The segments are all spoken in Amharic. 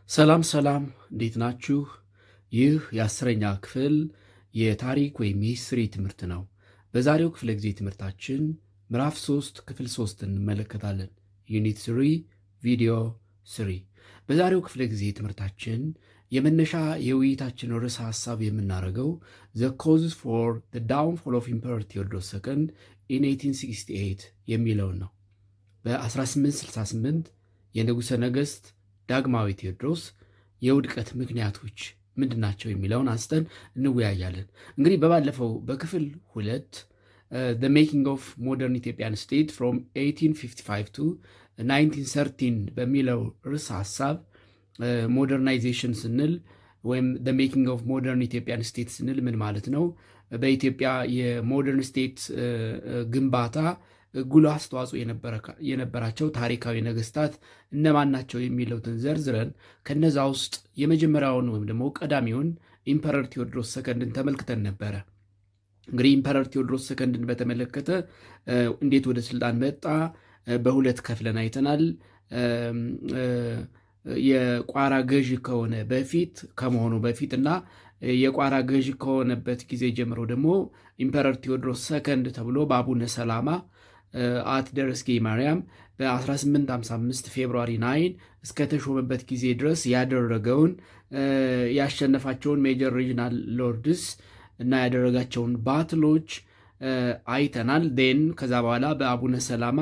ሰላም እንዴት ናችሁ? ይህ የ10ኛ ክፍል የታሪክ ወይም የሂስትሪ ትምህርት ነው። በዛሬው ክፍለ ጊዜ ትምህርታችን ምዕራፍ 3 ክፍል 3 እንመለከታለን። ዩኒት 3 ቪዲዮ 3። በዛሬው ክፍለ ጊዜ ትምህርታችን የመነሻ የውይይታችን ርዕሰ ሐሳብ የምናደርገው the causes for the downfall of Emperor Theodorus II in 1868 የሚለውን ነው። በ1868 የንጉሠ ነገሥት ዳግማዊ ቴዎድሮስ የውድቀት ምክንያቶች ምንድናቸው የሚለውን አንስተን እንወያያለን። እንግዲህ በባለፈው በክፍል 2 the making of modern Ethiopian state from 1855 to 1913 በሚለው ርዕሰ ሐሳብ ሞደርናይዜሽን ስንል ወይም the making of modern Ethiopian state ስንል ምን ማለት ነው? በኢትዮጵያ የሞደርን ስቴት ግንባታ ጉልህ አስተዋጽኦ የነበራቸው ታሪካዊ ነገስታት እነማን ናቸው የሚለውትን ዘርዝረን ከነዛ ውስጥ የመጀመሪያውን ወይም ደግሞ ቀዳሚውን ኢምፐረር ቴዎድሮስ ሰከንድን ተመልክተን ነበረ። እንግዲህ ኢምፐረር ቴዎድሮስ ሰከንድን በተመለከተ እንዴት ወደ ስልጣን መጣ በሁለት ከፍለን አይተናል። የቋራ ገዢ ከሆነ በፊት ከመሆኑ በፊት እና የቋራ ገዢ ከሆነበት ጊዜ ጀምሮ ደግሞ ኢምፐረር ቴዎድሮስ ሰከንድ ተብሎ በአቡነ ሰላማ አት ደረስጌ ማርያም በ1855 ፌብሩዋሪ 9 እስከተሾመበት ጊዜ ድረስ ያደረገውን ያሸነፋቸውን ሜጀር ሪጅናል ሎርድስ እና ያደረጋቸውን ባትሎች አይተናል። ን ከዛ በኋላ በአቡነ ሰላማ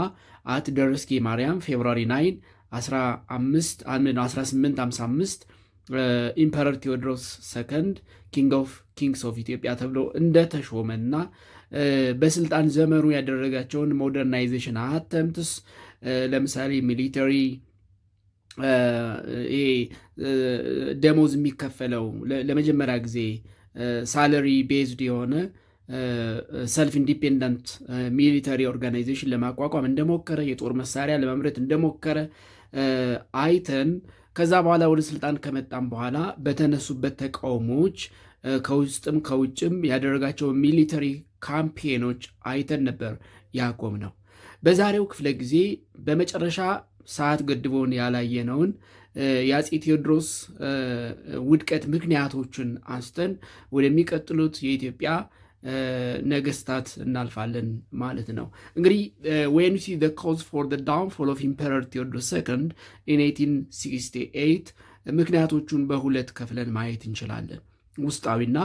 አት ደረስጌ ማርያም ፌብሩዋሪ 9 1855 ኢምፐረር ቴዎድሮስ ሰከንድ ኪንግስ ኦፍ ኢትዮጵያ ተብሎ እንደተሾመና በስልጣን ዘመኑ ያደረጋቸውን ሞደርናይዜሽን አተምትስ ለምሳሌ ሚሊተሪ ደሞዝ የሚከፈለው ለመጀመሪያ ጊዜ ሳለሪ ቤዝድ የሆነ ሰልፍ ኢንዲፔንደንት ሚሊተሪ ኦርጋናይዜሽን ለማቋቋም እንደሞከረ፣ የጦር መሳሪያ ለመምረት እንደሞከረ አይተን ከዛ በኋላ ወደ ስልጣን ከመጣም በኋላ በተነሱበት ተቃውሞዎች ከውስጥም ከውጭም ያደረጋቸው ሚሊተሪ ካምፔኖች አይተን ነበር ያቆም ነው። በዛሬው ክፍለ ጊዜ በመጨረሻ ሰዓት ገድቦን ያላየነውን የአፄ ቴዎድሮስ ውድቀት ምክንያቶችን አንስተን ወደሚቀጥሉት የኢትዮጵያ ነገስታት እናልፋለን ማለት ነው። እንግዲህ when you see the cause for the downfall of Emperor Theodorus II in 1868 ምክንያቶቹን በሁለት ከፍለን ማየት እንችላለን፣ ውስጣዊና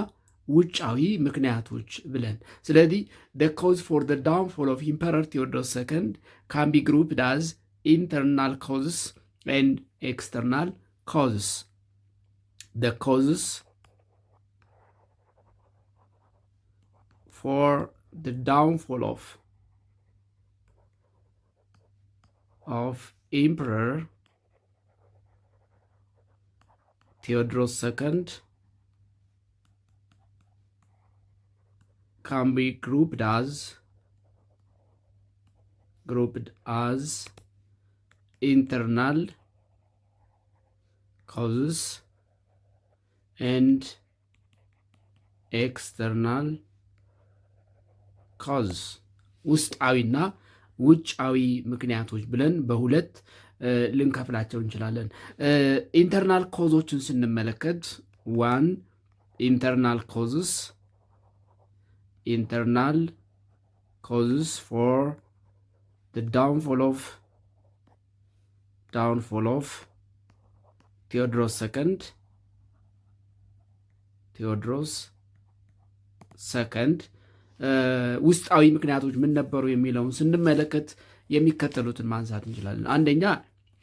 ውጫዊ ምክንያቶች ብለን። ስለዚህ the cause for the downfall of Emperor Theodorus II can be grouped as internal causes and external causes. The causes for the downfall of Emperor Theodorus II can be grouped as internal causes and external causes ውስጣዊና ውጫዊ ምክንያቶች ብለን በሁለት ልንከፍላቸው እንችላለን። ኢንተርናል ኮዞችን ስንመለከት ዋን internal causes for the downfall of Theodorus II ውስጣዊ ምክንያቶች ምን ነበሩ የሚለውን ስንመለከት የሚከተሉትን ማንሳት እንችላለን። አንደኛ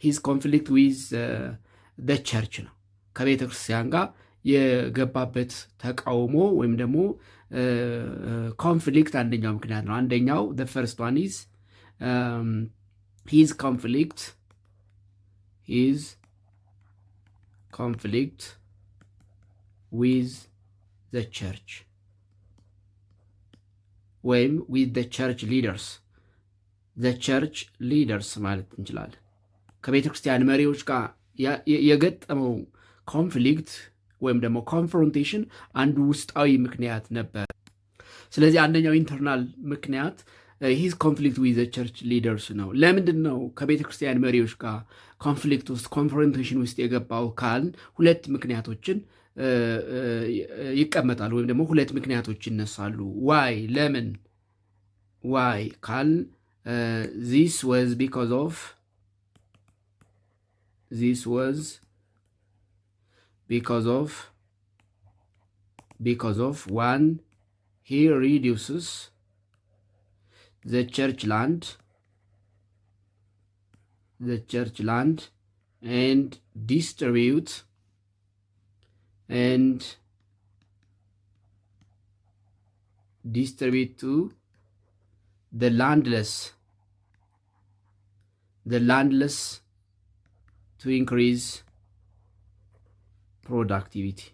ሂዝ ኮንፍሊክት ዊዝ the church ነው። ከቤተ ክርስቲያን ጋር የገባበት ተቃውሞ ወይም ደግሞ ኮንፍሊክት አንደኛው ምክንያት ነው። አንደኛው the first one is his conflict with the church ወይም with the church leaders ማለት እንችላለን። ከቤተ ክርስቲያን መሪዎች ጋር የገጠመው ኮንፍሊክት ወይም ደግሞ ኮንፍሮንቴሽን አንዱ ውስጣዊ ምክንያት ነበር። ስለዚህ አንደኛው ኢንተርናል ምክንያት ሂዝ ኮንፍሊክት ዊዝ ቸርች ሊደርስ ነው። ለምንድን ነው ከቤተ ክርስቲያን መሪዎች ጋር ኮንፍሊክት ውስጥ ኮንፍሮንቴሽን ውስጥ የገባው ካልን ሁለት ምክንያቶችን ይቀመጣሉ፣ ወይም ደግሞ ሁለት ምክንያቶች ይነሳሉ። ዋይ ለምን ዋይ ካልን this was because of one, he reduces the church land and distribute to the landless to increase productivity.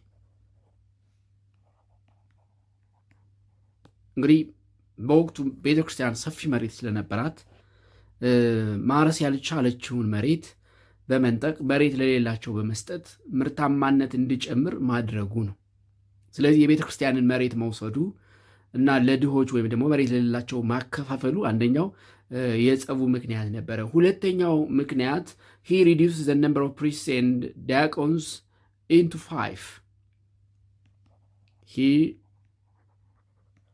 እንግዲህ በወቅቱ ቤተክርስቲያን ሰፊ መሬት ስለነበራት ማረስ ያልቻለችውን መሬት በመንጠቅ መሬት ለሌላቸው በመስጠት ምርታማነት እንዲጨምር ማድረጉ ነው። ስለዚህ የቤተክርስቲያንን መሬት መውሰዱ እና ለድሆች ወይም ደግሞ መሬት ለሌላቸው ማከፋፈሉ አንደኛው የጸቡ ምክንያት ነበረ። ሁለተኛው ምክንያት he reduces the number of priests and diacons into 5. He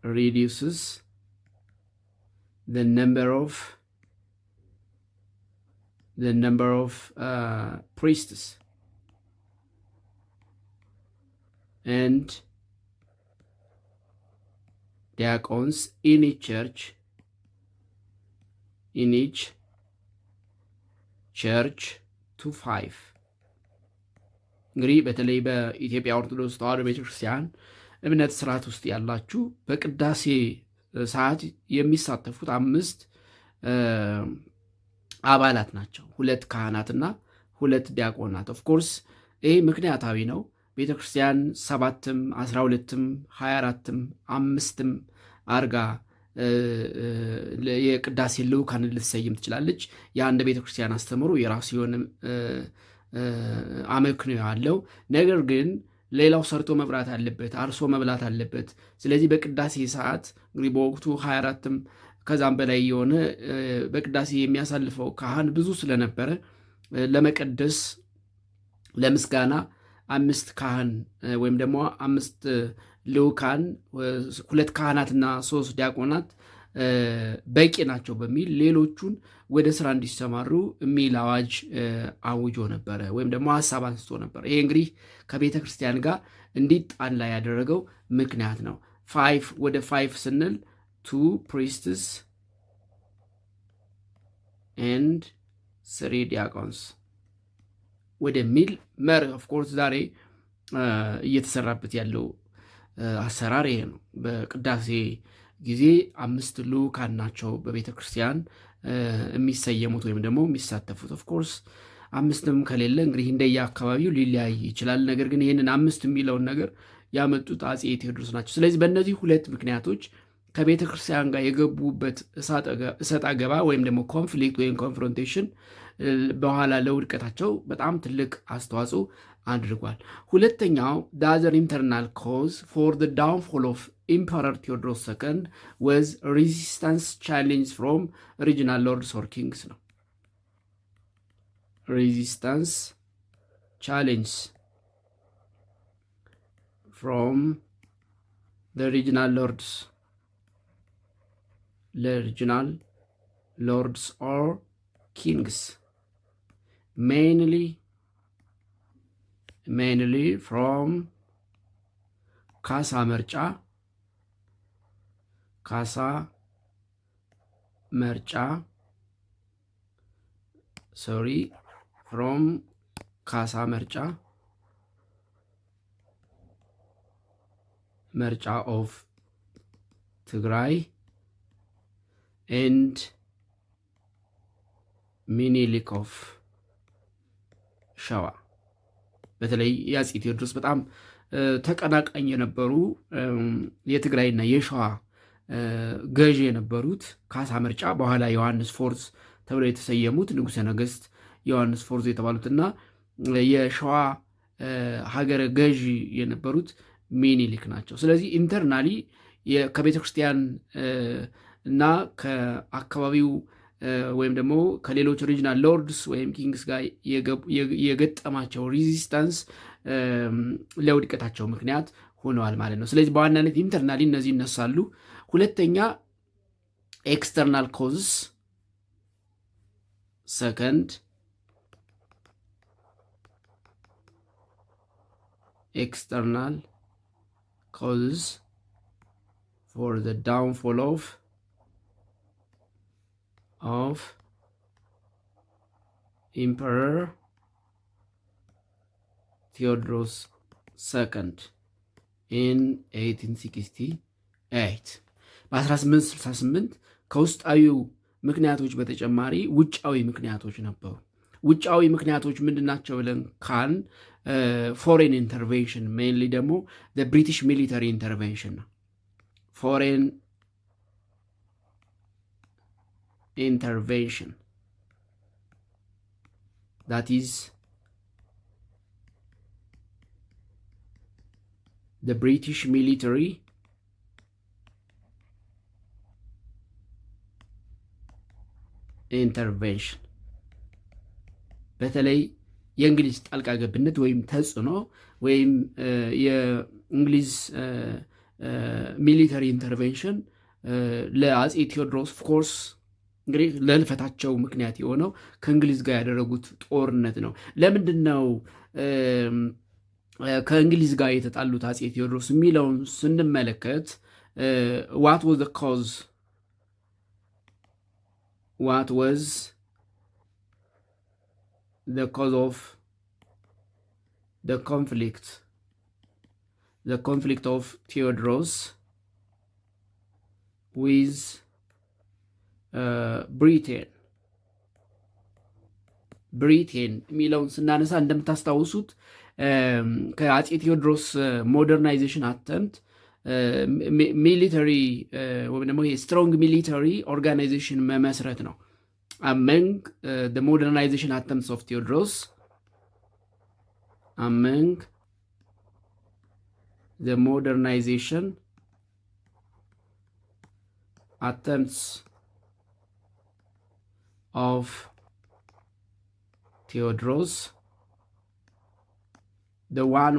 reduces the number of priests and diacons in each church to 5. እንግዲህ በተለይ በኢትዮጵያ ኦርቶዶክስ ተዋሕዶ ቤተክርስቲያን እምነት ስርዓት ውስጥ ያላችሁ በቅዳሴ ሰዓት የሚሳተፉት 5 አባላት ናቸው። 2 ካህናትና 2 ዲያቆናት። ኦፍኮርስ ይህ ምክንያታዊ ነው። ቤተክርስቲያን 7ም 12ም 24ም 5ም አርጋ የቅዳሴ ልዑካንን ልትሰይም ትችላለች። የአንድ ቤተክርስቲያን አስተምሮ የራሱ የሆነ አመክንዮ ያለው፣ ነገር ግን ሌላው ሰርቶ መብራት አለበት፣ አርሶ መብላት አለበት። ስለዚህ በቅዳሴ ሰዓት እንግዲህ በወቅቱ 24ም ከዛም በላይ የሆነ በቅዳሴ የሚያሳልፈው ካህን ብዙ ስለነበረ ለመቀደስ ለምስጋና 5 ካህን ወይም ደግሞ 5 ልዑካን 2 ካህናትና 3 ዲያቆናት በቂ ናቸው በሚል ሌሎቹን ወደ ስራ እንዲሰማሩ የሚል አዋጅ አውጆ ነበረ፣ ወይም ደግሞ ሀሳብ አንስቶ ነበር። ይሄ እንግዲህ ከቤተ ክርስቲያን ጋር እንዲጣላ ያደረገው ምክንያት ነው። 5 ወደ 5 ስንል 2 priests and 3 diacons ወደሚል መርህ ኦፍኮርስ ዛሬ እየተሰራበት ያለው አሰራር ይሄ ነው። በቅዳሴ ጊዜ 5 ልዑካን ናቸው በቤተ ክርስቲያን የሚሰየሙት ወይም ደግሞ የሚሳተፉት። ኦፍኮርስ 5ም ከሌለ እንግዲህ እንደየ አካባቢው ሊለያይ ይችላል። ነገር ግን ይህንን 5 የሚለውን ነገር ያመጡት አፄ ቴዎድሮስ ናቸው። ስለዚህ በእነዚህ 2 ምክንያቶች ከቤተ ክርስቲያን ጋር የገቡበት እሰጥ አገባ ወይም ደግሞ ኮንፍሊክት ወይም ኮንፍሮንቴሽን በኋላ ለውድቀታቸው በጣም ትልቅ አስተዋጽኦ አድርጓል። ሁለተኛው the other internal cause for the downfall of Emperor Theodorus II was resistance challenge from regional lords or kings ነው። resistance challenge from the regional lords or kings, mainly from ካሳ መርጫ of ትግራይ and ሚኒሊክ of ሸዋ። በተለይ የአፄ ቴዎድሮስ በጣም ተቀናቃኝ የነበሩ የትግራይና የሸዋ ገዢ የነበሩት ካሳ መርጫ በኋላ ዮሐንስ ፎርዝ ተብለው የተሰየሙት ንጉሠ ነገሥት ዮሐንስ ፎርዝ የተባሉትና የሸዋ ሀገረ ገዢ የነበሩት ሚኒሊክ ናቸው። ስለዚህ ኢንተርናሊ ከቤተ ክርስቲያን እና ከአካባቢው ወይም ደግሞ ከሌሎች ሪጅናል ሎርድስ ወይም ኪንግስ ጋር የገጠማቸው ሬዚስታንስ ለውድቀታቸው ምክንያት ሆነዋል ማለት ነው። ስለዚህ በዋናነት ኢንተርናሊ እነዚህ ይነሳሉ። ሁለተኛ ኤክስተርናል ኮዝስ፣ ሰከንድ external causes for the downfall of Emperor Theodorus II in 1868 በ1868 ከውስጣዊው ምክንያቶች በተጨማሪ ውጫዊ ምክንያቶች ነበሩ። ውጫዊ ምክንያቶች ምንድናቸው ብለን ካን ፎሬን ኢንተርቬንሽን ሜንሊ ደግሞ ብሪቲሽ ሚሊተሪ ኢንተርቬንሽን ነው። ፎሬን ኢንተርቬንሽን that is the British military intervention በተለይ የእንግሊዝ ጣልቃ ገብነት ወይም ተጽዕኖ ወይም የእንግሊዝ ሚሊተሪ ኢንተርቬንሽን ለአጼ ቴዎድሮስ ኦፍኮርስ እንግዲህ ለልፈታቸው ምክንያት የሆነው ከእንግሊዝ ጋር ያደረጉት ጦርነት ነው። ለምንድን ነው ከእንግሊዝ ጋር የተጣሉት አጼ ቴዎድሮስ የሚለውን ስንመለከት what was the cause of the conflict of Theodorus with ብሪቴን የሚለውን ስናነሳ እንደምታስታውሱት ከአጼ ቴዎድሮስ ሞደርናይዜሽን አተምት ሚሊተሪ ወይም ደግሞ ስትሮንግ ሚሊተሪ ኦርጋናይዜሽን መመስረት ነው። among the modernization attempts of Theodorus, among the modernization attempts of Theodorus, the one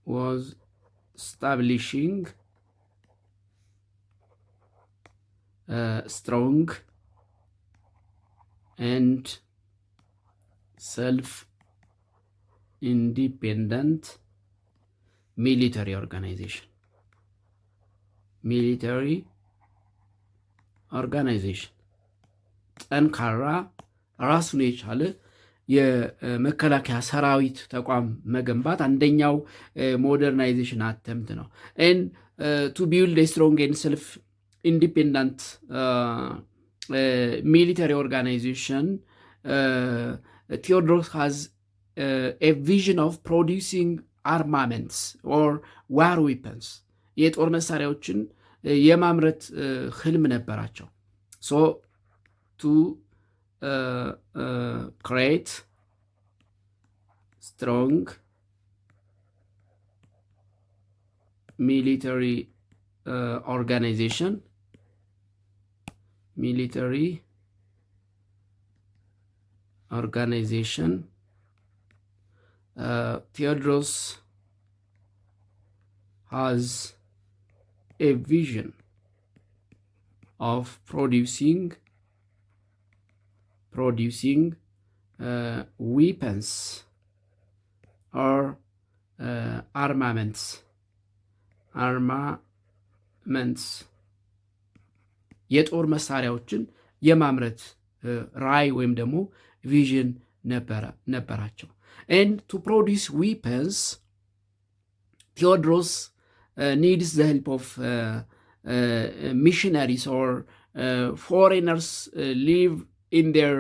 was establishing strong and self-independent military organization. ጠንካራ ራሱን የቻለ የመከላከያ ሰራዊት ተቋም መገንባት አንደኛው ሞደርናይዜሽን አተምት ነው። and to build a strong and self-independent military organization, Theodorus has a vision of producing armaments or war weapons, የጦር መሳሪያዎችን የማምረት ህልም ነበራቸው። so to create strong military organization, Theodorus has a vision of producing weapons or armaments የጦር መሳሪያዎችን የማምረት ራዕይ ወይም ደግሞ ቪዥን ነበራቸው። and to produce weapons, Theodorus needs the help of missionaries or foreigners live in their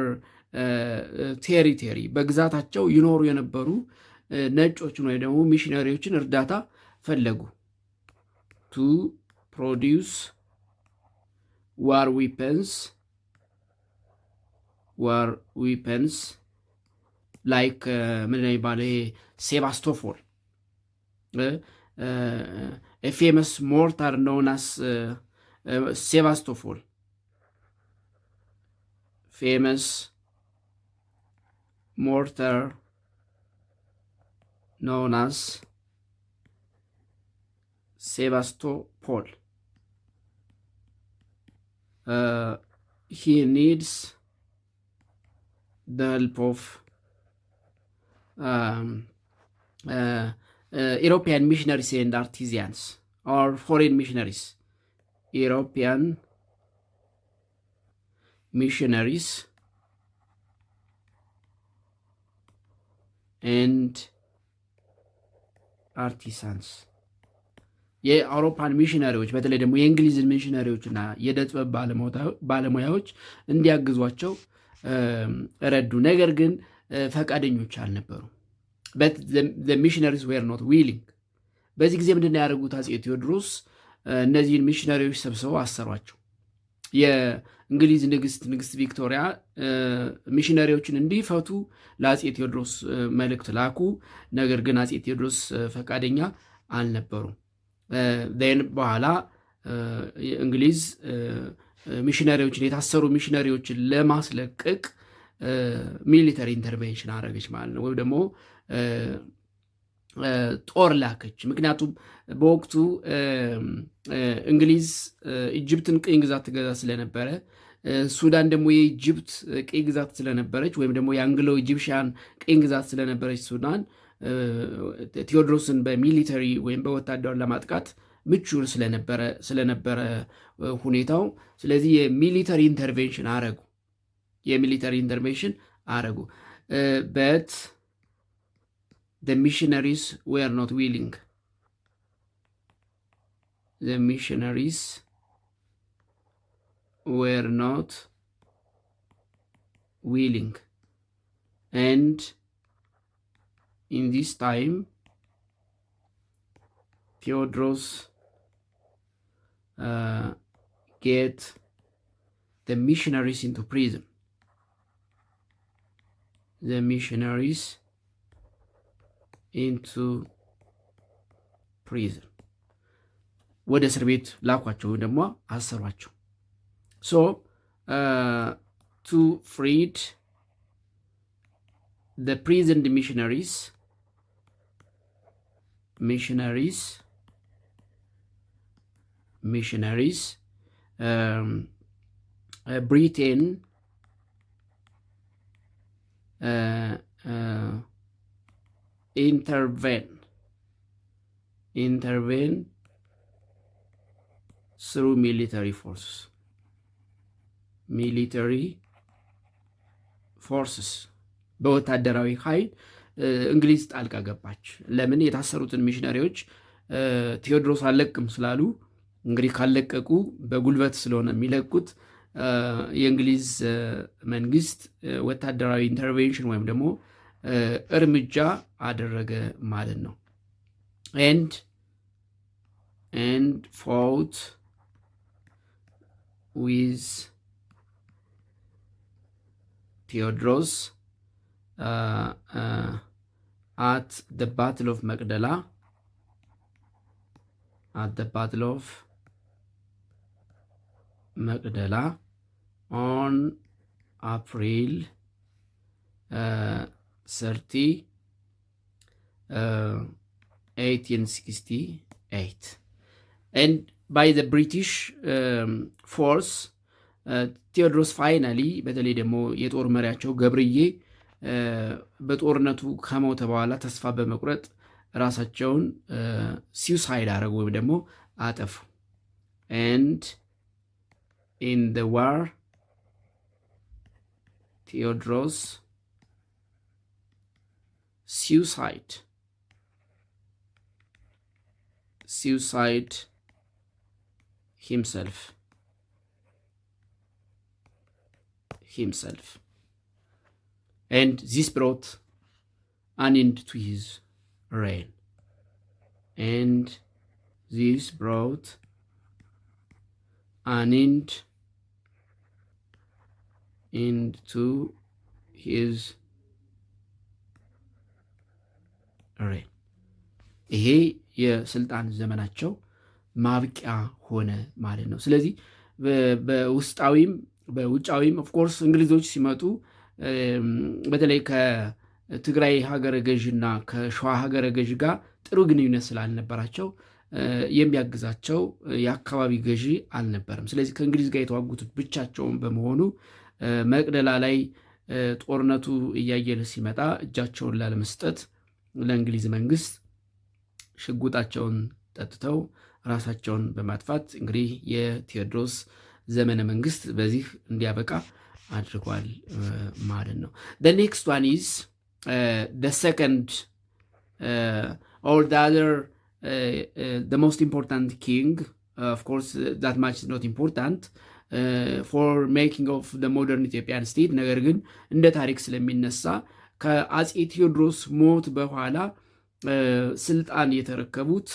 territory. በግዛታቸው ይኖሩ የነበሩ ነጮችን ወይ ደግሞ ሚሽነሪዎችን እርዳታ ፈለጉ to produce war weapons like ምን ይባላል ሴባስቶፖል a famous mortar known as Sevastopol. Famous mortar known as Sevastopol. He needs the help of European missionaries and artisans, or foreign missionaries. European missionaries and artisans. የአውሮፓን ሚሽነሪዎች በተለይ ደግሞ የእንግሊዝን ሚሽነሪዎችና የዕደ ጥበብ ባለሙያዎች እንዲያግዟቸው ረዱ። ነገር ግን ፈቃደኞች አልነበሩ። but the missionaries were not willing። በዚህ ጊዜ ምንድን ነው ያደረጉት? አፄ ቴዎድሮስ እነዚህን ሚሽነሪዎች ሰብስበው አሰሯቸው። የእንግሊዝ ንግስት ቪክቶሪያ ሚሽነሪዎችን እንዲፈቱ ለአፄ ቴዎድሮስ መልእክት ላኩ። ነገር ግን አፄ ቴዎድሮስ ፈቃደኛ አልነበሩም። በኋላ እንግሊዝ ሚሽነሪዎችን የታሰሩ ሚሽነሪዎችን ለማስለቀቅ ሚሊተሪ ኢንተርቬንሽን አደረገች ማለት ነው፣ ወይም ደግሞ ጦር ላከች። ምክንያቱም በወቅቱ እንግሊዝ ኢጅፕትን ቅኝ ግዛት ትገዛ ስለነበረ፣ ሱዳን ደግሞ የኢጅፕት ቅኝ ግዛት ስለነበረች፣ ወይም ደግሞ የአንግሎ ኢጂፕሽያን ቅኝ ግዛት ስለነበረች ሱዳን ቴዎድሮስን በሚሊተሪ ወይም በወታደር ለማጥቃት ምቹ ስለነበረ ሁኔታው፣ ስለዚህ የሚሊተሪ ኢንተርቬንሽን አረጉ። but the missionaries were not willing. The missionaries were not willing, and in this time Theodros get the missionaries into prison. The missionaries into prison. ወደ እስር ቤት ላኳቸው ደግሞ አሰሯቸው። so to freed the prisoned missionaries Britain intervene through military forces በወታደራዊ ኃይል እንግሊዝ ጣልቃ ገባች። ለምን? የታሰሩትን ሚሽነሪዎች ቴዎድሮስ አለቅም ስላሉ፣ እንግዲህ ካለቀቁ በጉልበት ስለሆነ የሚለቁት፣ የእንግሊዝ መንግስት ወታደራዊ ኢንተርቬንሽን ወይም ደግሞ እርምጃ አደረገ ማለት ነው። and fought with Theodros at the Battle of Magdala. On April 30, 1868, and by the British force ቴዎድሮስ ፋይናሊ በተለይ ደግሞ የጦር መሪያቸው ገብርዬ በጦርነቱ ከሞተ በኋላ ተስፋ በመቁረጥ ራሳቸውን ሲውሳይድ አደረጉ ወይም ደግሞ አጠፉ። and in the war Theodros suicide himself, and this brought an end to his reign. Into his reign. ይሄ የስልጣን ዘመናቸው ማብቂያ ሆነ ማለት ነው። ስለዚህ በውስጣዊም በውጫዊም ኦፍኮርስ እንግሊዞች ሲመጡ በተለይ ከትግራይ ሀገረ ገዥና ከሸዋ ሀገረ ገዥ ጋር ጥሩ ግንኙነት ስላልነበራቸው የሚያግዛቸው የአካባቢ ገዢ አልነበረም። ስለዚህ ከእንግሊዝ ጋር የተዋጉት ብቻቸውን በመሆኑ መቅደላ ላይ ጦርነቱ እያየለ ሲመጣ እጃቸውን ላለመስጠት ለእንግሊዝ መንግስት ሽጉጣቸውን ጠጥተው ራሳቸውን በማጥፋት እንግዲህ የቴዎድሮስ ዘመነ መንግስት በዚህ እንዲያበቃ አድርጓል ማለት ነው። the next one is the second or the other the most important king, of course that much is not important for making of the modern Ethiopian state። ነገር ግን እንደ ታሪክ ስለሚነሳ ከአጼ ቴዎድሮስ ሞት በኋላ ስልጣን የተረከቡት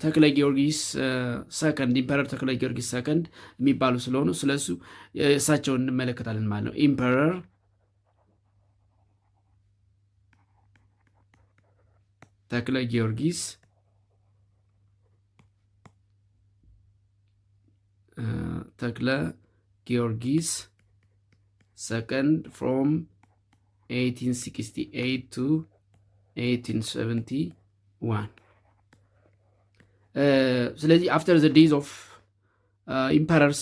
ተክለ ጊዮርጊስ ሰከንድ ኢምፐረር ተክለ ጊዮርጊስ ሰከንድ የሚባሉ ስለሆኑ ስለሱ እሳቸውን እንመለከታለን ማለት ነው። ኢምፐረር ተክለ ጊዮርጊስ ተክለ ጊዮርጊስ ሰከንድ ፍሮም 1868 to 1871 ስለዚህ አፍተር ዘ ዴይዝ ኦፍ ኢምፐረርስ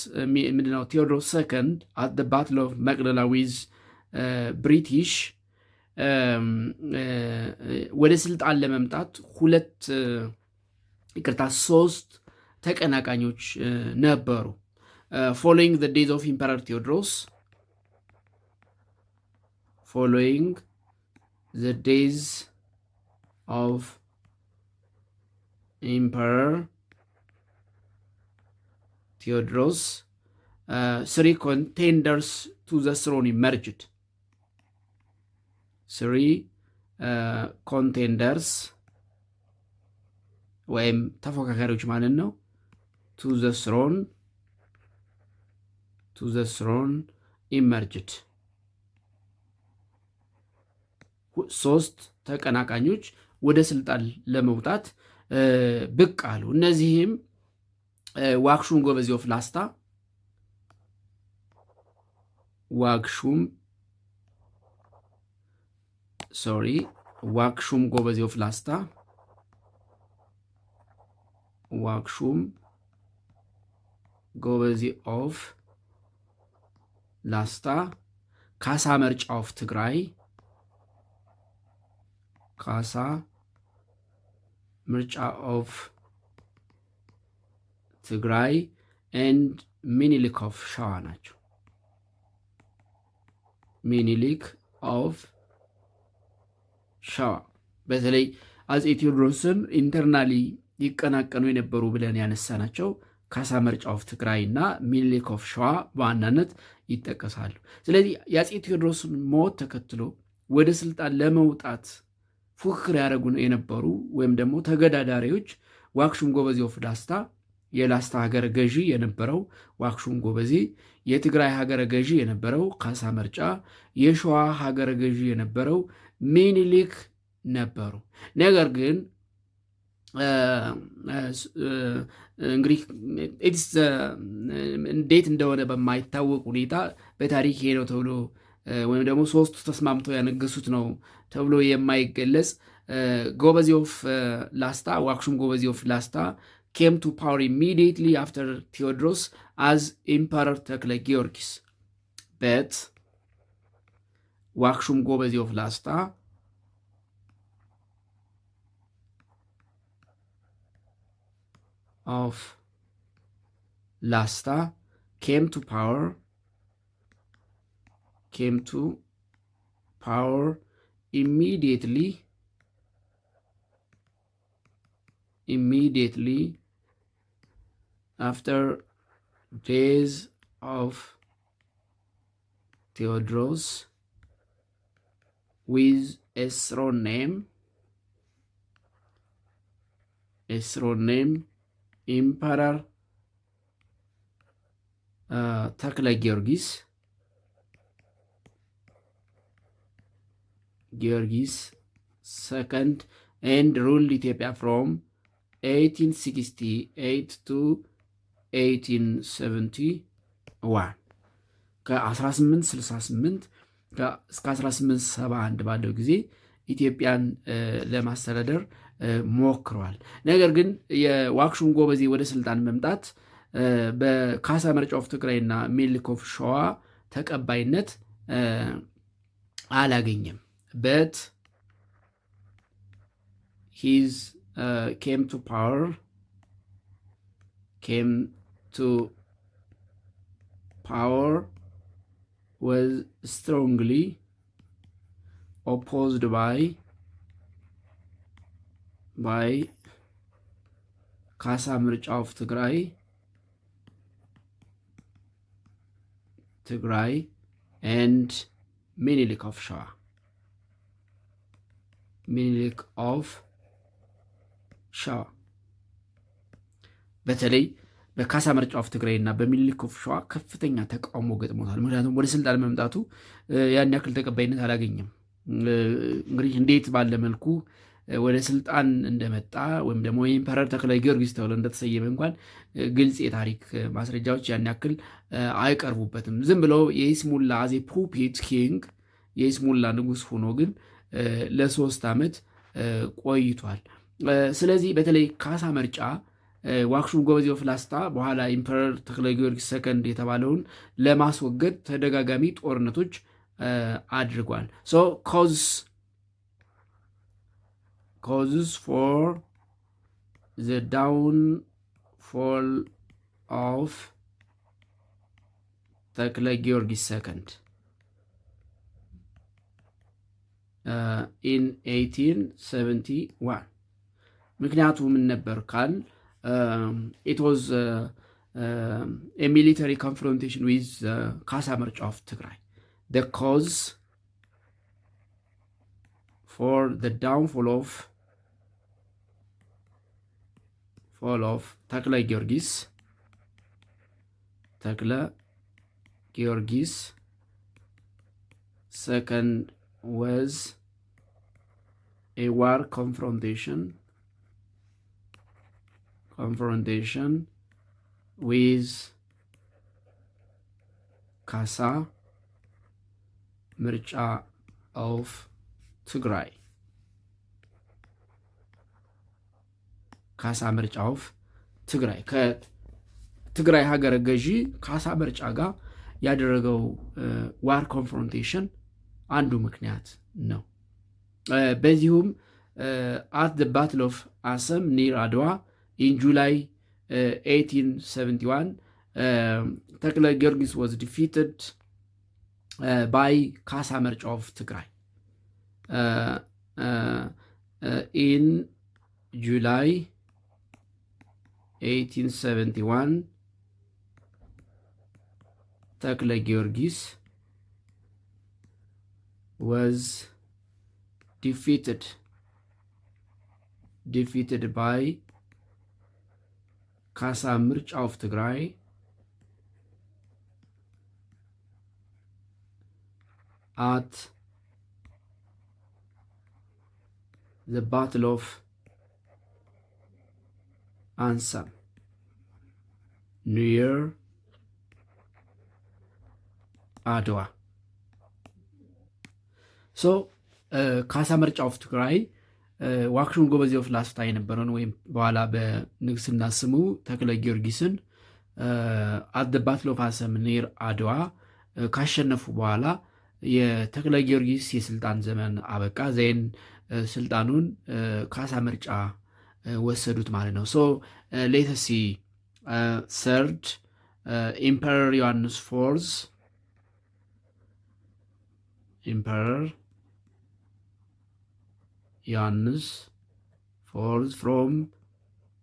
ምንድነው ቴዎድሮስ ሰከንድ አት ዘ ባትል ኦፍ መቅደላ ዊዝ ብሪቲሽ ወደ ስልጣን ለመምጣት ሶስት ተቀናቃኞች ነበሩ። ፎሎዊንግ ዘ ዴይዝ ኦፍ ኢምፐረር ቴዎድሮስ ፎሎዊንግ ዘ ዴይዝ ኦፍ Emperor Theodorus, three contenders to the throne emerged. Three contenders ወይም ተፎካካሪዎች ማለት ነው to the throne emerged። ሶስት ተቀናቃኞች ወደ ስልጣን ለመውጣት ብቅ አሉ። እነዚህም ዋክሹም ጎበዜ ኦፍ ላስታ፣ ዋክሹም ጎበዜ ኦፍ ላስታ፣ ዋክሹም ጎበዜ ኦፍ ላስታ፣ ካሳ መርጫ ኦፍ ትግራይ፣ ካሳ ምርጫ ኦፍ ትግራይ ኤንድ ሚኒሊክ ኦፍ ሸዋ ናቸው። ሚኒሊክ ኦፍ ሸዋ በተለይ አጼ ቴዎድሮስን ኢንተርናሊ ይቀናቀኑ የነበሩ ብለን ያነሳናቸው ካሳ መርጫ ኦፍ ትግራይ እና ሚኒሊክ ኦፍ ሸዋ በዋናነት ይጠቀሳሉ። ስለዚህ የአጼ ቴዎድሮስን ሞት ተከትሎ ወደ ስልጣን ለመውጣት ፉክክር ያደረጉ የነበሩ ወይም ደግሞ ተገዳዳሪዎች ዋክሹም ጎበዜ ኦፍ ላስታ፣ የላስታ ሀገረ ገዢ የነበረው ዋክሹም ጎበዜ፣ የትግራይ ሀገረ ገዢ የነበረው ካሳ መርጫ፣ የሸዋ ሀገረ ገዢ የነበረው ሚኒሊክ ነበሩ። ነገር ግን እንግዲህ እንዴት እንደሆነ በማይታወቅ ሁኔታ በታሪክ ይሄ ነው ተብሎ ወይም ደግሞ ሶስቱ ተስማምተው ያነገሱት ነው ተብሎ የማይገለጽ ጎበዜ ኦፍ ላስታ ዋክሹም ጎበዜ ኦፍ ላስታ came to power immediately after Theodorus as Emperor ተክለ ጊዮርጊስ but ዋክሹም ጎበዜ ኦፍ ላስታ came to power immediately after days of Theodorus with a throne name Emperor ተክለ ጊዮርጊስ second and ruled Ethiopia from 1868 to 1871 ከ1868 እስከ 1871 ባለው ጊዜ ኢትዮጵያን ለማስተዳደር ሞክረዋል። ነገር ግን የዋክሹም ጎበዜ ወደ ስልጣን መምጣት በካሳ መርጫ ኦፍ ትግራይና ሚኒሊክ ኦፍ ሸዋ ተቀባይነት አላገኘም። በት ሂዝ came to power was strongly opposed by ካሳ ምርጫ ኦፍ ትግራይ and ሚኒሊክ ኦፍ ሸዋ በተለይ በካሳ ምርጫ ኦፍ ትግራይ እና በሚኒሊክ ኦፍ ሸዋ ከፍተኛ ተቃውሞ ገጥሞታል። ምክንያቱም ወደ ስልጣን መምጣቱ ያን ያክል ተቀባይነት አላገኘም። እንግዲህ እንዴት ባለ መልኩ ወደ ስልጣን እንደመጣ ወይም ደግሞ ኢምፐረር ተክለ ጊዮርጊስ ተብሎ እንደተሰየመ እንኳን ግልጽ የታሪክ ማስረጃዎች ያን ያክል አይቀርቡበትም። ዝም ብሎ የይስሙላ አዜ ፑፔት ኪንግ የይስሙላ ንጉሥ ሆኖ ግን ለ3 ዓመት ቆይቷል። ስለዚህ በተለይ ካሳ መርጫ ዋክሹም ጎበዜ ኦፍ ላስታ በኋላ ኢምፐረር ተክለ ጊዮርጊስ ሰከንድ የተባለውን ለማስወገድ ተደጋጋሚ ጦርነቶች አድርጓል። causes for the downfall of ተክለ ጊዮርጊስ ሰከንድ in 1871 ምክንያቱ ምን ነበር ካል it was a military confrontation with ካሳ ምርጫ of ትግራይ. The cause for the downfall of ተክለ ጊዮርጊስ second was a war confrontation with ካሳ ምርጫ of ትግራይ ካሳ ምርጫ ኦፍ ትግራይ ከትግራይ ሀገረ ገዢ ካሳ ምርጫ ጋር ያደረገው ዋር ኮንፍሮንቴሽን አንዱ ምክንያት ነው። በዚሁም at the battle of Assam near Adwa in July 1871 ተክለ ጊዮርጊስ was defeated by ካሳ ምርጫ of ትግራይ. In July 1871 ተክለ ጊዮርጊስ was defeated by ካሳ ምርጫ of ትግራይ at the Battle of Ansam near Adwa. ካሳ ምርጫ ኦፍ ትግራይ ዋክሹም ጎበዜ ኦፍ ላስታ የነበረውን ወይም በኋላ በንግስና ስሙ ተክለ ጊዮርጊስን at the Battle of Assam near አድዋ ካሸነፉ በኋላ የተክለ ጊዮርጊስ የስልጣን ዘመን አበቃ። ዜን ስልጣኑን ካሳ ምርጫ ወሰዱት ማለት ነው። ሌተሲ ሰርድ ኢምፐረር ዮሐንስ ፎርዝ from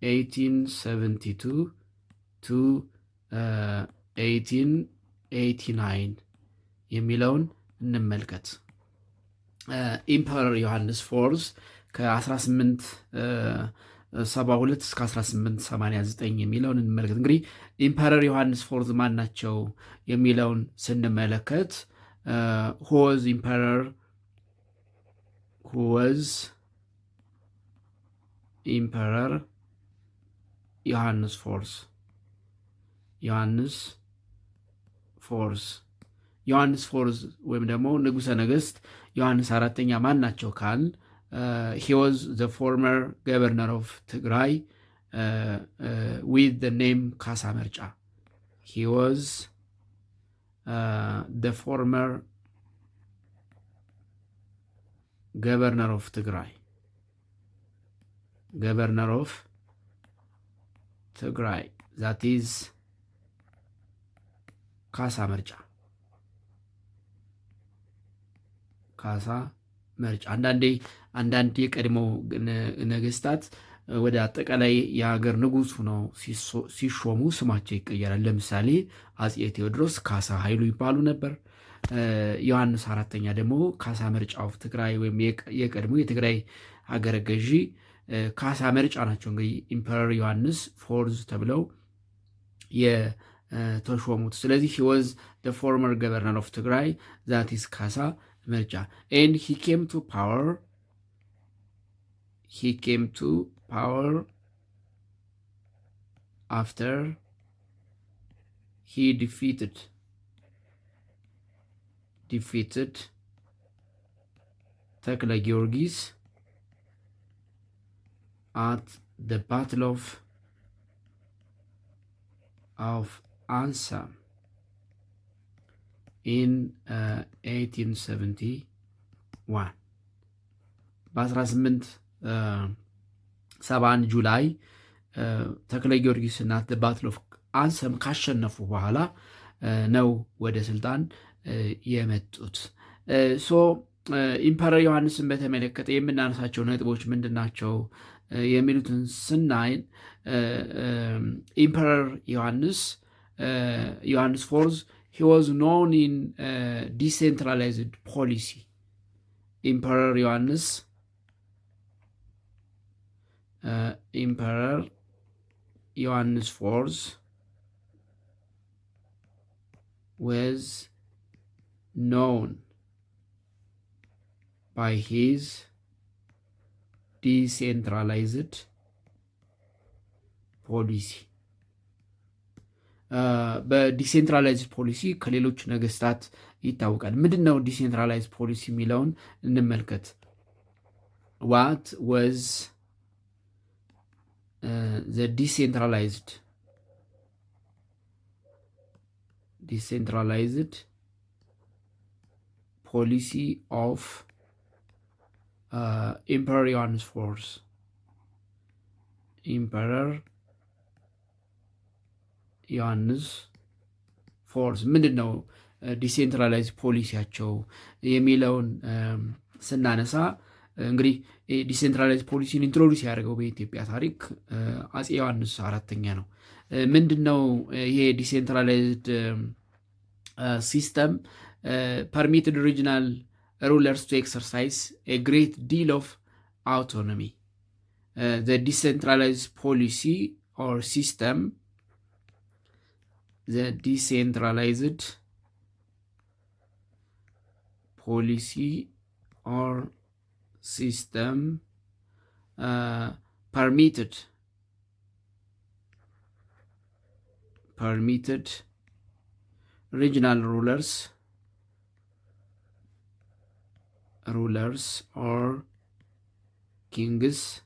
1872 to 1889 የሚለውን እንመልከት። ኢምፐረር ዮሐንስ ፎርዝ ከ1872 እስከ 1889 የሚለውን እንመልከት። እንግዲህ ኢምፐረር ዮሐንስ ፎርዝ ማን ናቸው የሚለውን ስንመለከት who was emperor ዮሐንስ ፎርዝ ዮሐንስ ፎርዝ ወይም ደግሞ ንጉሠ ነገሥት ዮሐንስ አራተኛ ማን ናቸው ካል he was the former governor of Tigray with the name ካሳ መርጫ he was the former governor of Tigray that is ካሳ መርጫ አንዳንድ የቀድሞ ነገስታት ወደ አጠቃላይ የሀገር ንጉሥ ሆነው ሲሾሙ ስማቸው ይቀየራል። ለምሳሌ አጼ ቴዎድሮስ ካሳ ኃይሉ ይባሉ ነበር። ዮሐንስ አራተኛ ደግሞ ካሳ መርጫ ኦፍ ትግራይ ወይም የቀድሞ የትግራይ ሀገረ ገዢ ካሳ መርጫ ናቸው። እንግዲህ ኢምፐረር ዮሐንስ ፎርዝ ተብለው የተሾሙት። ስለዚህ he was the former governor of Tigray that is ካሳ መርጫ and he came to power after he defeated ተክለ ጊዮርጊስ at the battle of Ansa in 1871 በ1871 ጁላይ ተክለ ጊዮርጊስና ባትል ኦፍ አንሰም ካሸነፉ በኋላ ነው ወደ ስልጣን የመጡት። ኢምፐረር ዮሐንስን በተመለከተ የምናነሳቸው ነጥቦች ምንድን ናቸው የሚሉትን ስናይን ኢምፐረር ዮሐንስ ፎርዝ he was known in decentralized policy. Emperor Ioannis IV was known by his decentralized policy. በዲሴንትራላይዝድ ፖሊሲ ከሌሎች ነገስታት ይታወቃል። ምንድን ነው ዲሴንትራላይዝድ ፖሊሲ የሚለውን እንመልከት። ዋት ወዝ ዘ ዲሴንትራላይዝድ ፖሊሲ ኦፍ ኢምፐረር ዮሐንስ ፎርዝ ዮሐንስ ፎርዝ ምንድን ነው ዲሴንትራላይዝ ፖሊሲያቸው የሚለውን ስናነሳ እንግዲህ ዲሴንትራላይዝ ፖሊሲን ኢንትሮዲውስ ያደርገው በኢትዮጵያ ታሪክ አጼ ዮሐንስ አራተኛ ነው። ምንድን ነው ይሄ ዲሴንትራላይዝድ ሲስተም? ፐርሚትድ ሪጅናል ሩለርስ ቱ ኤክሰርሳይዝ ኤ ግሬት ዲል ኦፍ አውቶኖሚ ዘ ዲሴንትራላይዝ ፖሊሲ ኦር ሲስተም the decentralized policy or system permitted regional rulers or kings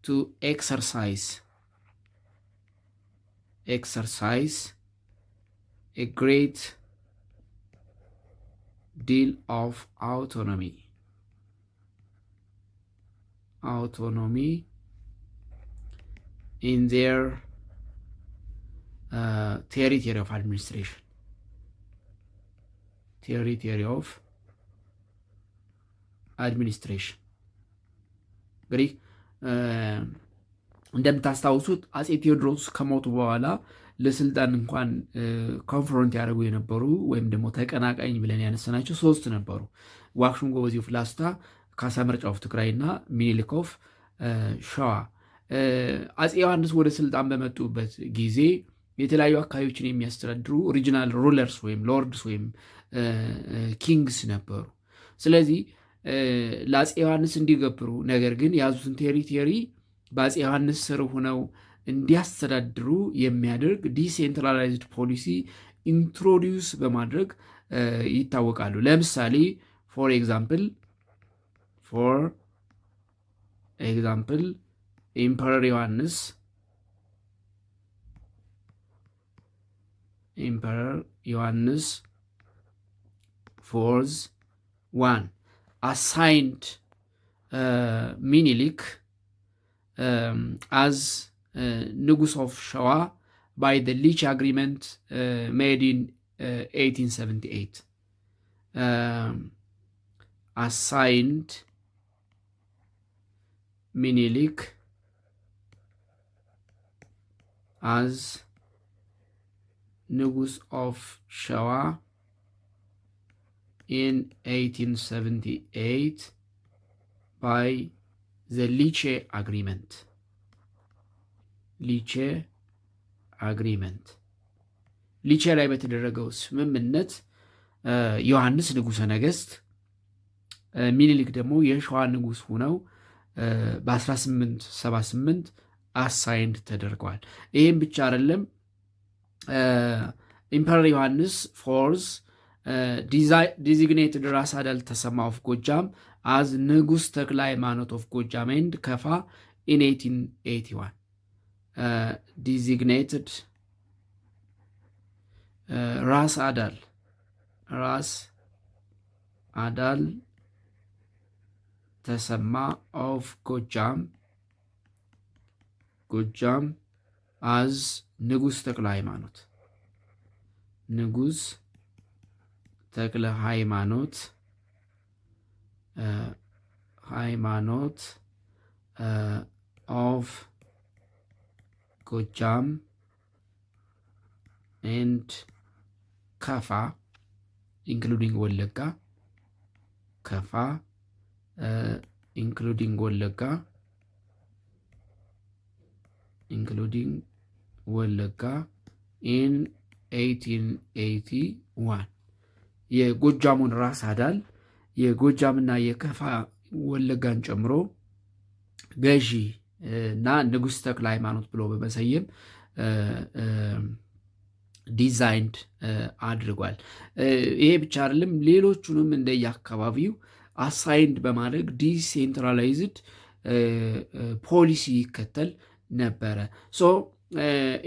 to exercise a great deal of autonomy in their territory of administration. እንግዲህ እንደምታስታውሱት አጼ ቴዎድሮስ ከሞቱ በኋላ ለስልጣን እንኳን ኮንፍሮንት ያደርጉ የነበሩ ወይም ደግሞ ተቀናቃኝ ብለን ያነሳናቸው ሶስት ነበሩ። ዋክሹም ጎበዜ ኦፍ ላስታ፣ ካሳ መርጫ ኦፍ ትግራይ እና ሚኒሊክ ኦፍ ሸዋ። አጼ ዮሐንስ ወደ ስልጣን በመጡበት ጊዜ የተለያዩ አካባቢዎችን የሚያስተዳድሩ ሪጂናል ሩለርስ ወይም ሎርድስ ወይም ኪንግስ ነበሩ። ስለዚህ ለአጼ ዮሐንስ እንዲገብሩ ነገር ግን የያዙትን ቴሪቶሪ በአጼ ዮሐንስ ስር ሆነው እንዲያስተዳድሩ የሚያደርግ ዲሴንትራላይዝድ ፖሊሲ ኢንትሮዲውስ በማድረግ ይታወቃሉ። ለምሳሌ ፎር ኤግዛምፕል ኢምፐረር ዮሐንስ ፎርዝ ዋን አሳይንድ ሚኒሊክ as ንጉስ ኦፍ ሸዋ by the Liche agreement made in 1878 assigned Minilik as ንጉስ ኦፍ ሸዋ in 1878 by the Liche agreement. ሊቼ ላይ በተደረገው ስምምነት ዮሐንስ ንጉሠ ነገሥት ሚኒሊክ ደግሞ የሸዋ ንጉሥ ሆነው በ1878 አሳይንድ ተደርገዋል። ይህም ብቻ አይደለም። ኢምፐረር ዮሐንስ ፎርዝ ዲዚግኔትድ ራስ አዳል ተሰማ ኦፍ ጎጃም አዝ ንጉሥ ተክለ ሃይማኖት ኦፍ ጎጃም ኤንድ ከፋ ኢን 1881 ዲዚግኔትድ ራስ አዳል ተሰማ ኦፍ ጎጃም አዝ ንጉሥ ተክለ ሃይማኖት ኦፍ ጎጃም ኤንድ ከፋ ኢንክሉዲንግ ወለጋ ኢንክሉዲንግ ወለጋ ኢን 1881 የጎጃሙን ራስ አዳል የጎጃምና የከፋ ወለጋን ጨምሮ ገዢ እና ንጉሥ ተክለ ሃይማኖት ብሎ በመሰየም ዲዛይንድ አድርጓል። ይሄ ብቻ አይደለም፣ ሌሎቹንም እንደየአካባቢው አሳይንድ በማድረግ ዲሴንትራላይዝድ ፖሊሲ ይከተል ነበረ።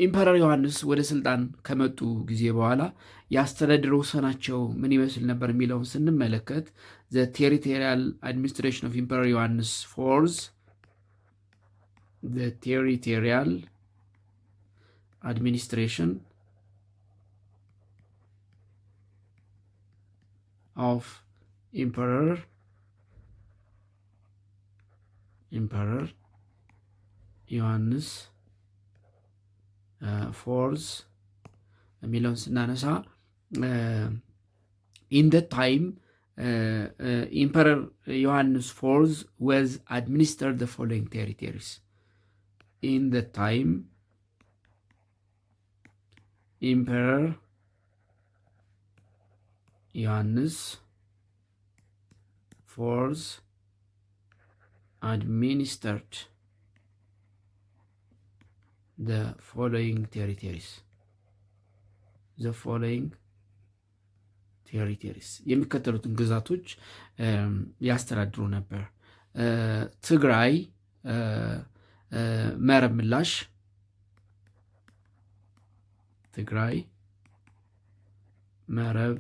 ኢምፐረር ዮሐንስ ወደ ስልጣን ከመጡ ጊዜ በኋላ የአስተዳደር ወሰናቸው ምን ይመስል ነበር የሚለውን ስንመለከት ዘ ቴሪቶሪያል አድሚኒስትሬሽን ኦፍ ኢምፐረር ዮሐንስ ፎርዝ the territorial administration of Emperor ዮሐንስ ፎርዝ የሚለውን ስናነሳ in the time Emperor ዮሐንስ ፎርዝ was administered the following territories. In the time Emperor ዮሐንስ ፎርዝ administered the following territories. የሚከተሉትን ግዛቶች ያስተዳድሩ ነበር። ትግራይ መረብ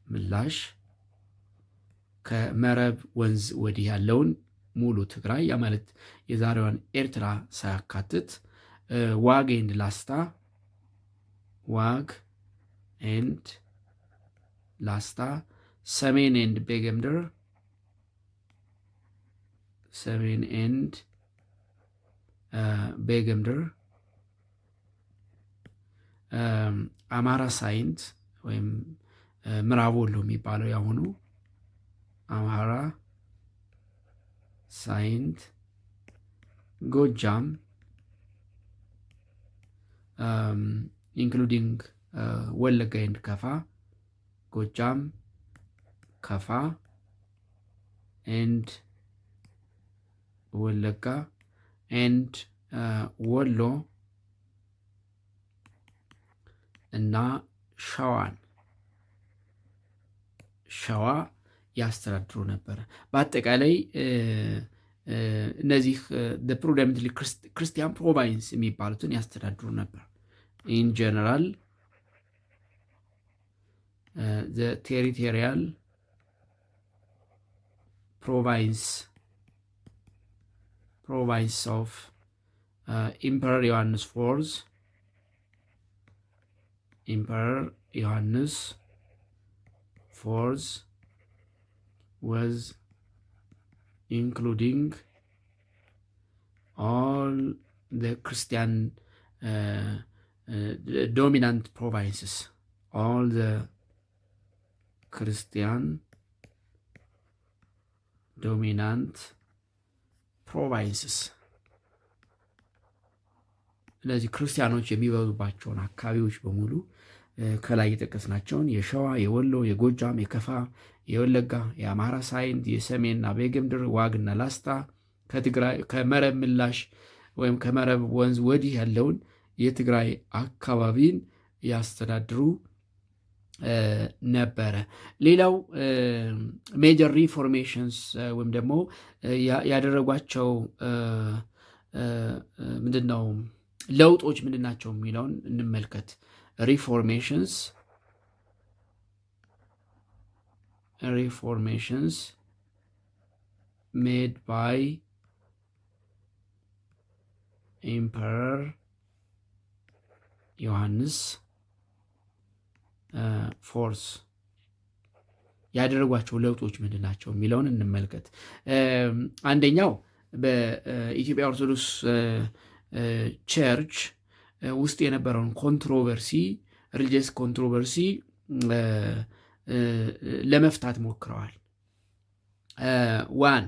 ምላሽ ከመረብ ወንዝ ወዲህ ያለውን ሙሉ ትግራይ ያ ማለት የዛሬዋን ኤርትራ ሳያካትት ዋግ ኤንድ ላስታ ሰሜን ኤንድ ቤገምድር አማራ ሳይንት ወይም ምዕራብ ወሎ የሚባለው ያሁኑ አማራ ሳይንት ጎጃም ኢንክሉዲንግ ወለጋ ኤንድ ከፋ ጎጃም ከፋ ኤንድ ወለጋ ኤንድ ወሎ እና ሸዋ ያስተዳድሩ ነበረ። በአጠቃላይ እነዚህ ፕሮዳሚንትሊ ክርስቲያን ፕሮቫይንስ የሚባሉትን ያስተዳድሩ ነበር። ኢን ጀነራል ቴሪቶሪያል ፕሮቫይንስ ኦፍ ኢምፐረር ዮሐንስ ፎርዝ was including all the Christian dominant provinces, all the Christian dominant provinces. እነዚህ ክርስቲያኖች የሚበዙባቸውን አካባቢዎች በሙሉ ከላይ የጠቀስናቸውን የሸዋ፣ የወሎ፣ የጎጃም፣ የከፋ፣ የወለጋ፣ የአማራ ሳይንት፣ የሰሜንና በጌምድር፣ ዋግና ላስታ፣ ከመረብ ምላሽ ወይም ከመረብ ወንዝ ወዲህ ያለውን የትግራይ አካባቢን ያስተዳድሩ ነበረ። ሌላው ሜጀር ሪፎርሜሽንስ ወይም ደግሞ ያደረጓቸው ምንድነው ለውጦች ምንድናቸው የሚለውን እንመልከት። ሪፎርሜሽንስ ሜድ ባይ ኤምፐረር ዮሐንስ ፎርስ ያደረጓቸው ለውጦች ምንድናቸው የሚለውን እንመልከት። አንደኛው በኢትዮጵያ ኦርቶዶክስ ቸርች ውስጥ የነበረውን ኮንትሮቨርሲ ሪሊጂየስ ኮንትሮቨርሲ ለመፍታት ሞክረዋል። ዋን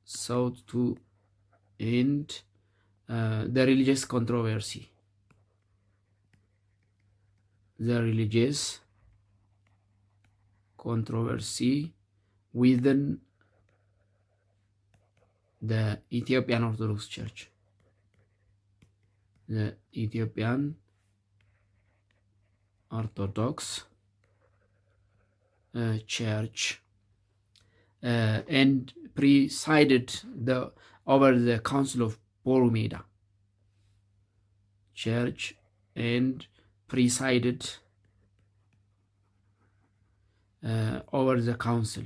sought to end the religious controversy within the Ethiopian Orthodox Church. The Ethiopian Orthodox Church and presided over the Council of Boromeda Church and presided over the Council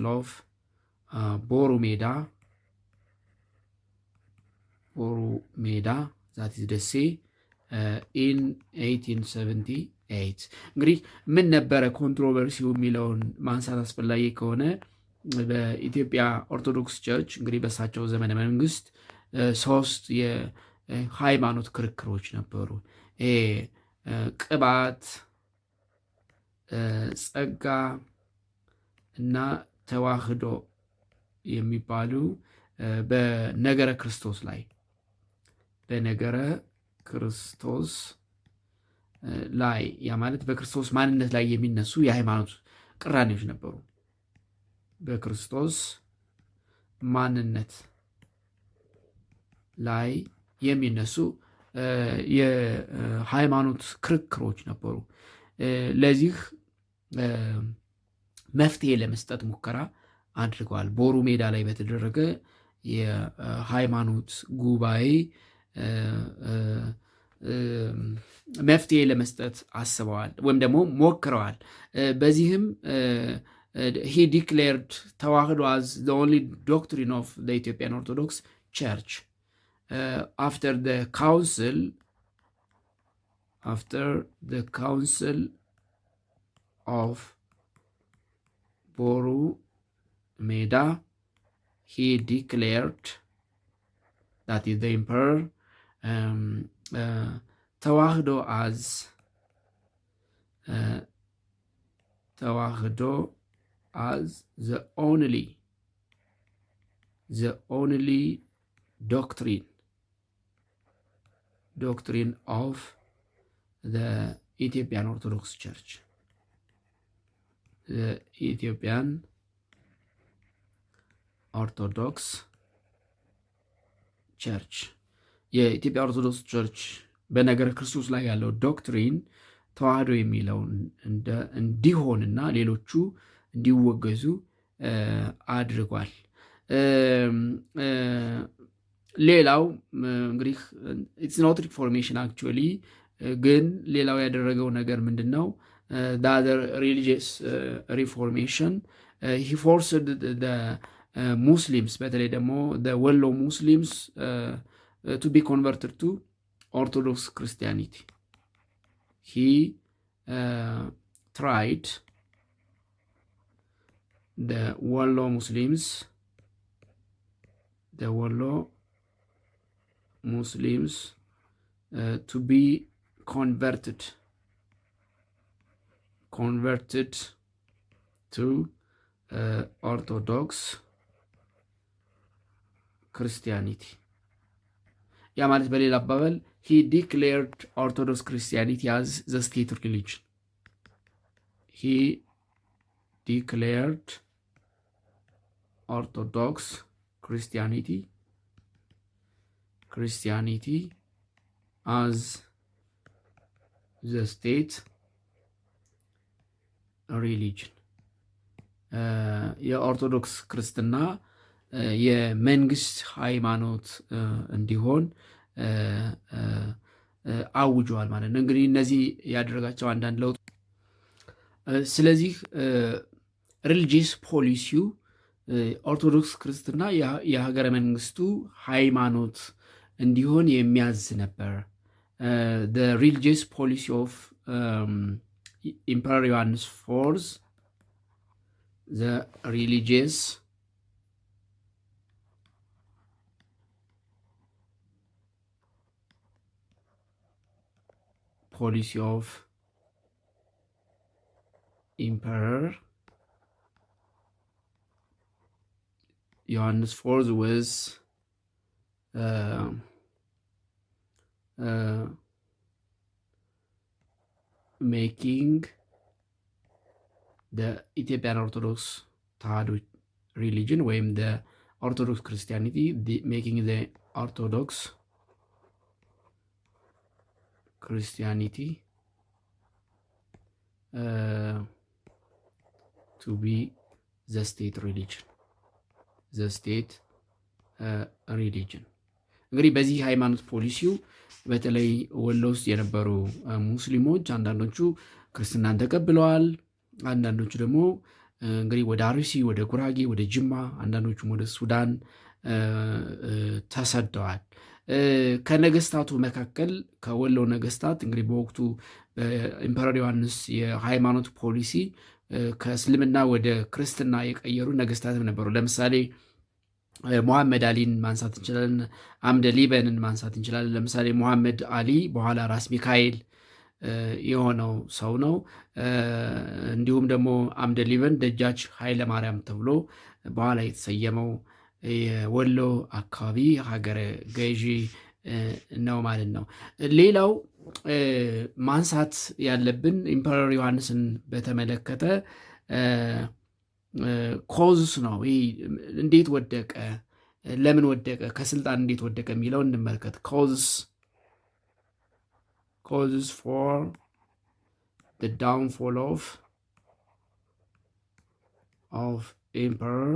of Boromeda, that is the say in 1878. እንግዲህ ምን ነበረ ኮንትሮቨርሲው የሚለውን ማንሳት አስፈላጊ ከሆነ በኢትዮጵያ ኦርቶዶክስ ቸርች እንግዲህ በሳቸው ዘመነ መንግስት ሶስት የሃይማኖት ክርክሮች ነበሩ። ቅባት፣ ጸጋ እና ተዋህዶ የሚባሉ በነገረ ክርስቶስ ላይ ያ ማለት በክርስቶስ ማንነት ላይ የሚነሱ የሃይማኖት ቅራኔዎች ነበሩ። በክርስቶስ ማንነት ላይ የሚነሱ የሃይማኖት ክርክሮች ነበሩ። ለዚህ መፍትሄ ለመስጠት ሙከራ አድርገዋል። ቦሩ ሜዳ ላይ በተደረገ የሃይማኖት ጉባኤ መፍትሄ ለመስጠት አስበዋል ወይም ደግሞ ሞክረዋል። በዚህም he declared ተዋህዶ as the only doctrine of the Ethiopian Orthodox Church. After the council of Boru Meda, he declared, that is the emperor, Tawahdo as the only doctrine of the Ethiopian Orthodox Church. The Ethiopian ኦርቶዶክስ ቸርች የኢትዮጵያ ኦርቶዶክስ ቸርች በነገረ ክርስቶስ ላይ ያለው ዶክትሪን ተዋህዶ የሚለውን እንዲሆንና ሌሎቹ እንዲወገዙ አድርጓል። ሌላው እንግዲህ ኢትስ ኖት ሪፎርሜሽን አክቹዋሊ ግን ሌላው ያደረገው ነገር ምንድን ነው? ዳዘር ሪሊጂየስ ሪፎርሜሽን ሂ ፎርስድ ሙስሊምስ በተለይ ደግሞ ወሎ ሙስሊምስ ቱ ቢ ኮንቨርትድ ቱ ኦርቶዶክስ ክርስቲያኒቲ ሂ tried the Wallo Muslims to be converted to Orthodox Christianity. ያ ማለት በሌላ አባባል he declared Orthodox Christianity as the state religion. He declared Orthodox Christianity as the state religion. የኦርቶዶክስ ክርስትና የመንግስት ሃይማኖት እንዲሆን አውጇል ማለት ነው። እንግዲህ እነዚህ ያደረጋቸው አንዳንድ ለውጥ ስለዚህ ሪሊጂየስ ፖሊሲው ኦርቶዶክስ ክርስትና የሀገረ መንግስቱ ሃይማኖት እንዲሆን የሚያዝ ነበር። the religious policy of Emperor Johannes IV, the religious policy of Emperor Johannes IV was making the Ethiopian Orthodox Tewahedo religion ወይም the Orthodox Christianity making the Orthodox Christianity to be the state religion. እንግዲህ በዚህ ሃይማኖት ፖሊሲው በተለይ ወሎ ውስጥ የነበሩ ሙስሊሞች አንዳንዶቹ ክርስትናን ተቀብለዋል። አንዳንዶቹ ደግሞ እንግዲህ ወደ አርሲ፣ ወደ ጉራጌ፣ ወደ ጅማ፣ አንዳንዶቹም ወደ ሱዳን ተሰደዋል። ከነገስታቱ መካከል ከወሎ ነገስታት እንግዲህ በወቅቱ በኢምፐረር ዮሐንስ የሃይማኖት ፖሊሲ ከእስልምና ወደ ክርስትና የቀየሩ ነገስታትም ነበሩ። ለምሳሌ ሙሐመድ አሊን ማንሳት እንችላለን። አምደ ሊበንን ማንሳት እንችላለን። ለምሳሌ ሙሐመድ አሊ በኋላ ራስ ሚካኤል የሆነው ሰው ነው። እንዲሁም ደግሞ አምደ ሊበን ደጃች ኃይለ ማርያም ተብሎ በኋላ የተሰየመው የወሎ አካባቢ ሀገረ ገዢ ነው ማለት ነው። ሌላው ማንሳት ያለብን ኢምፐረር ዮሐንስን በተመለከተ ኮዝስ ነው። እንዴት ወደቀ፣ ለምን ወደቀ፣ ከስልጣን እንዴት ወደቀ የሚለው እንመልከት። causes for the downfall of Emperor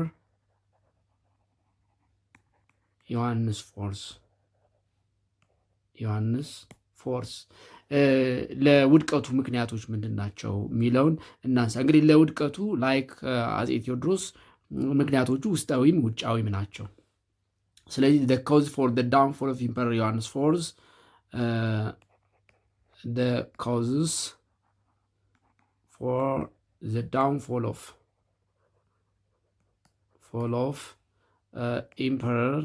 ዮሐንስ ፎርስ ለውድቀቱ ምክንያቶች ምንድን ናቸው የሚለውን እናንሳ። እንግዲህ ለውድቀቱ ላይክ አፄ ቴዎድሮስ ምክንያቶቹ ውስጣዊም ውጫዊም ናቸው። ስለዚህ the cause for the downfall of Emperor ዮሐንስ ፎርስ the causes for the downfall of Emperor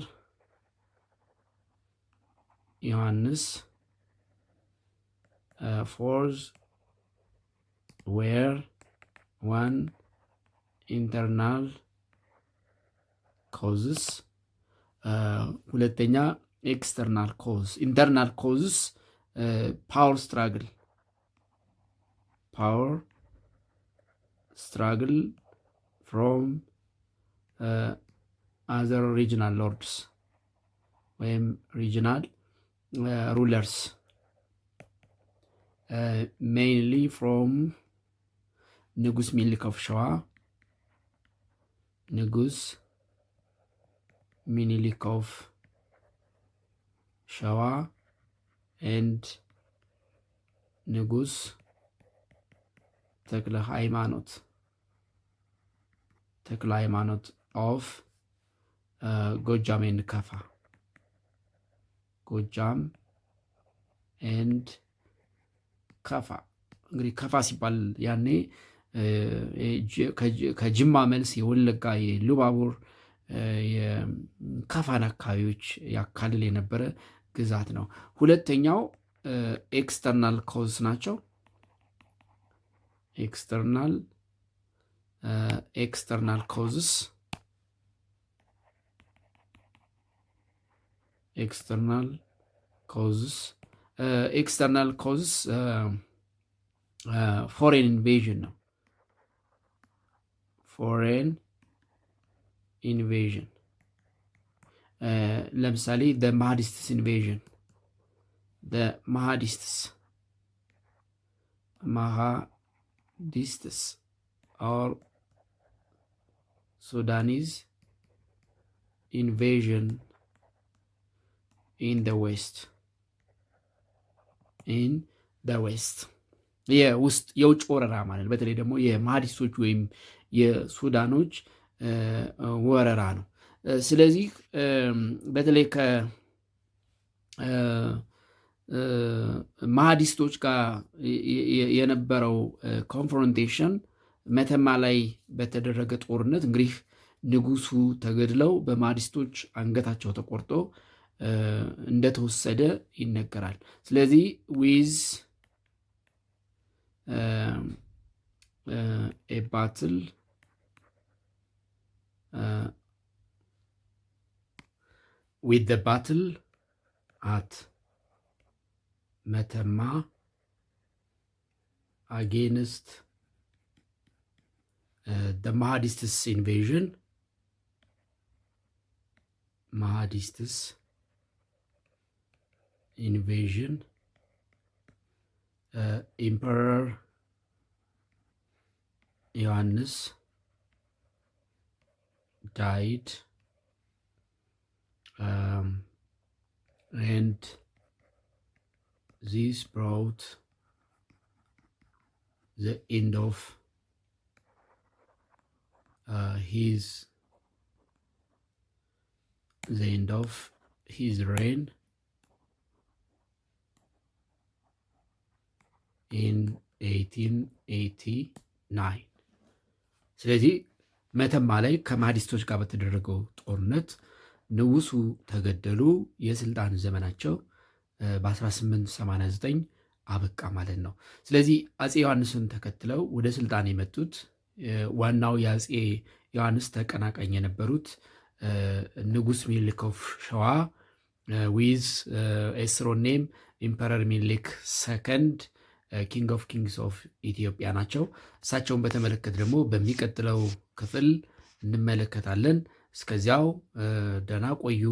ዮሐንስ fours were one internal causes ሁለተኛ external cause internal causes power struggle from other regional lords ወይም regional rulers mainly from ንጉስ ሚኒሊክ of ሸዋ ንጉስ ሚኒሊክ of ሸዋ and ንጉስ ተክለ ሃይማኖት of ጎጃም and ከፋ ጎጃም and ከፋ እንግዲህ ከፋ ሲባል ያኔ ከጅማ መልስ የወለጋ የሉባቡር የከፋን አካባቢዎች ያካልል የነበረ ግዛት ነው። ሁለተኛው ኤክስተርናል ኮዝ ናቸው። ኤክስተርናል ኮዝስ ፎሬን ኢንቬዥን ነው። ፎሬን ኢንቬዥን ለምሳሌ ማሃዲስትስ ኢንቬዥን ማሃዲስትስ or Sudanese invasion in the west የውስጥ የውጭ ወረራ ማለት በተለይ ደግሞ የማሃዲስቶች ወይም የሱዳኖች ወረራ ነው። ስለዚህ በተለይ ከማሃዲስቶች ጋር የነበረው ኮንፍሮንቴሽን መተማ ላይ በተደረገ ጦርነት እንግዲህ ንጉሱ ተገድለው በማሃዲስቶች አንገታቸው ተቆርጦ እንደተወሰደ ይነገራል። ስለዚህ ዊዝ a battle with the battle at መተማ against the Mahadists invasion Emperor Ioannis died and this brought the end of his reign in 1889. ስለዚህ መተማ ላይ ከማሃዲስቶች ጋር በተደረገው ጦርነት ንጉሱ ተገደሉ። የስልጣን ዘመናቸው በ1889 አበቃ ማለት ነው። ስለዚህ አፄ ዮሐንስን ተከትለው ወደ ስልጣን የመጡት ዋናው የአፄ ዮሐንስ ተቀናቃኝ የነበሩት ንጉስ ሚኒሊክ ኦፍ ሸዋ ዊዝ ኤስሮኔም ኢምፐረር ሚኒሊክ ሰከንድ ኪንግ ኦፍ ኪንግስ ኦፍ ኢትዮጵያ ናቸው። እሳቸውን በተመለከተ ደግሞ በሚቀጥለው ክፍል እንመለከታለን። እስከዚያው ደህና ቆዩ።